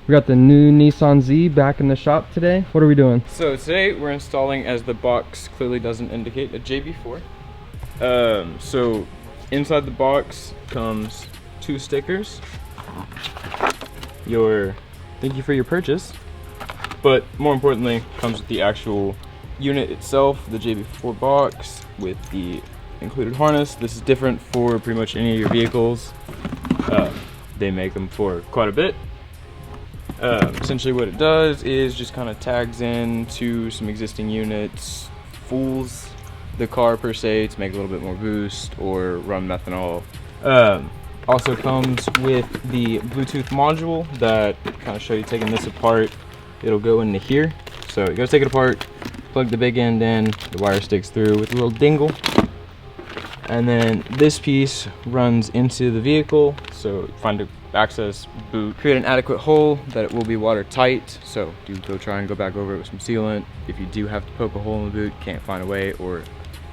We got the new Nissan Z back in the shop today. What are we doing? So today we're installing, as the box clearly doesn't indicate, a JB4. So inside the box comes 2 stickers. Thank you for your purchase. But more importantly, comes with the actual unit itself, the JB4 box with the included harness. This is different for pretty much any of your vehicles. They make them for quite a bit. Essentially what it does is just kind of tags in to some existing units, fools the car per se to make a little bit more boost or run methanol. Also comes with the Bluetooth module that kind of show you taking this apart. It'll go into here. So you gotta take it apart, plug the big end in, the wire sticks through with a little dingle. And then this piece runs into the vehicle. So find a access boot, create an adequate hole that it will be watertight. So do go try and go back over it with some sealant. If you do have to poke a hole in the boot, can't find a way, or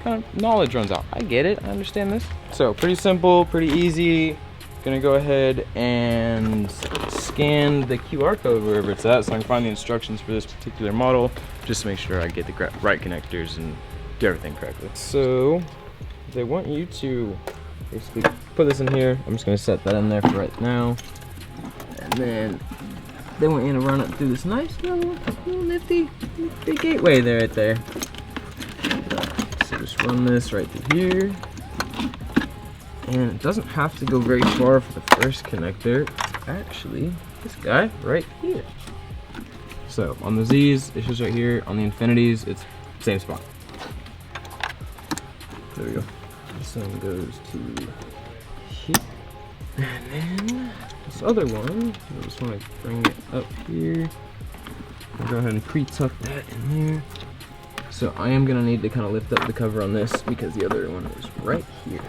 kind of knowledge runs out. I get it, I understand this. So pretty simple, pretty easy. Gonna go ahead and scan the QR code wherever it's at so I can find the instructions for this particular model, just to make sure I get the right connectors and do everything correctly. So they want you to basically put this in here. I'm just gonna set that in there for right now. And then they want you to run it through this nice little nifty gateway there right there. So just run this right through here. And it doesn't have to go very far for the first connector. It's actually this guy right here. So on the Z's, it's just right here. On the Infinities, it's same spot. There we go. This one goes to here. And then this other one, I just want to bring it up here. I'll go ahead and pre-tuck that in there. So I am gonna need to kind of lift up the cover on this because the other one is right here.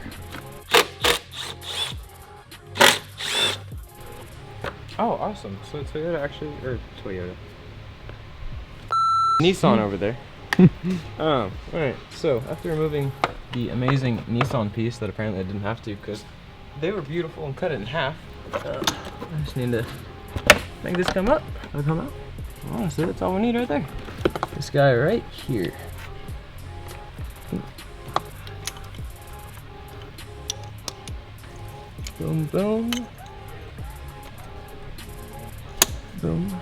Oh, awesome. So Toyota actually, or Toyota. Nissan over there. Alright, so after removing the amazing Nissan piece that apparently I didn't have to because they were beautiful and cut it in half, I just need to make this come up. It'll come out. Honestly, that's all we need right there. This guy right here. Boom, boom. Boom.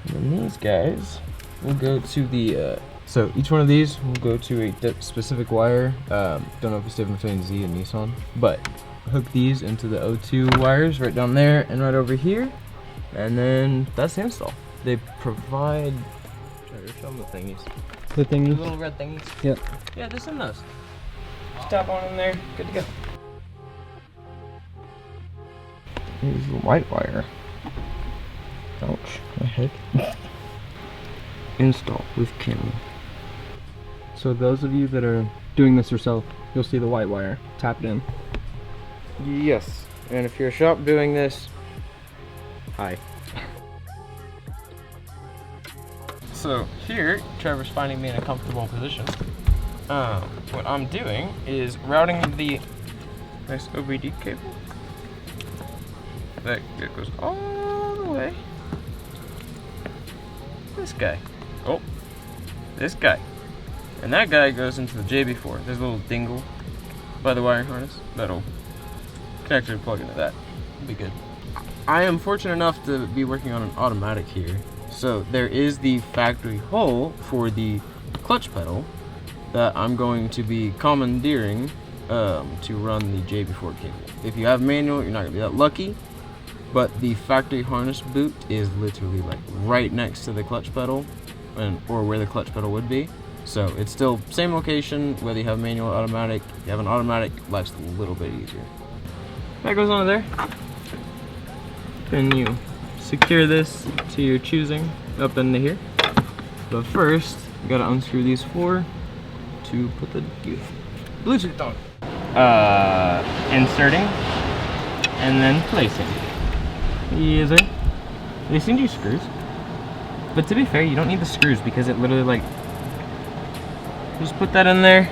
And then these guys will go to the, so each one of these will go to a specific wire. Don't know if it's different between Z and Nissan, but hook these into the O2 wires right down there and right over here. And then that's the install. They provide, show them the thingies. The thingies? The little red thingies? Yep. Yeah, just send those. Just tap on in there, good to go. Here's the white wire. Ouch, my head. Install with camera. So those of you that are doing this yourself, you'll see the white wire. Tap it in. Yes, and if you're a shop doing this, hi. So here, Trevor's finding me in a comfortable position. What I'm doing is routing the nice OBD cable. That goes all the way. This guy. Oh, this guy. And that guy goes into the JB4. There's a little dingle by the wiring harness that'll connect and plug into that. It'll be good. I am fortunate enough to be working on an automatic here. So there is the factory hole for the clutch pedal that I'm going to be commandeering to run the JB4 cable. If you have manual, you're not gonna be that lucky. But the factory harness boot is literally like right next to the clutch pedal, or where the clutch pedal would be. So it's still same location, whether you have manual or automatic. If you have an automatic, life's a little bit easier. That goes on there. Then you secure this to your choosing up into here. But first, you gotta unscrew these 4 to put the Bluetooth on. Inserting and then placing. Yes, sir. They send you screws, but to be fair, you don't need the screws because it literally like just put that in there.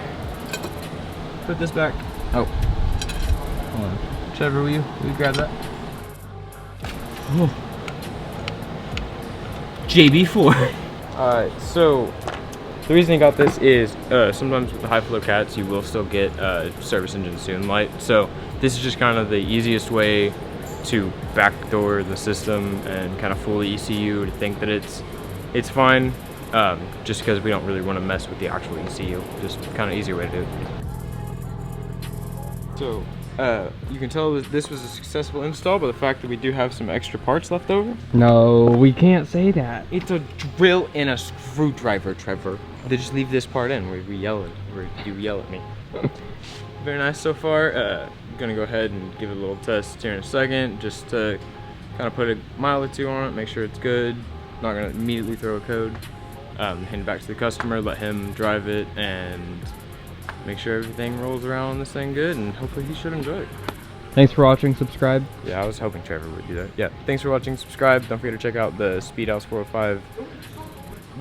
Put this back. Oh, hold on. Trevor, will you grab that? Oh. JB4. So the reason I got this is sometimes with the high flow cats you will still get service engine soon light. So this is just kind of the easiest way to backdoor the system and kind of fool the ECU to think that it's fine. Just because we don't really want to mess with the actual ECU. Just kind of easier way to do it. So you can tell that this was a successful install by the fact that we do have some extra parts left over. No, we can't say that. It's a drill and a screwdriver, Trevor. They just leave this part in where you yell at me. Very nice so far. Gonna go ahead and give it a little test here in a second, just to kind of put a mile or two on it, make sure it's good. Not gonna immediately throw a code. Hand it back to the customer, let him drive it, and make sure everything rolls around on this thing good, and hopefully he should enjoy it. Thanks for watching, subscribe. Yeah, I was hoping Trevor would do that. Yeah, thanks for watching, subscribe. Don't forget to check out the Speedhaus 405.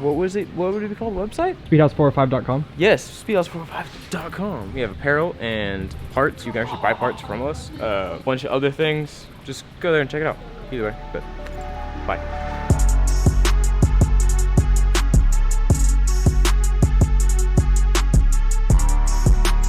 What was it? What would it be called? Website? Speedhaus405.com. Yes, speedhaus405.com. We have apparel and parts. You can actually buy parts from us. A bunch of other things. Just go there and check it out. Either way, but bye.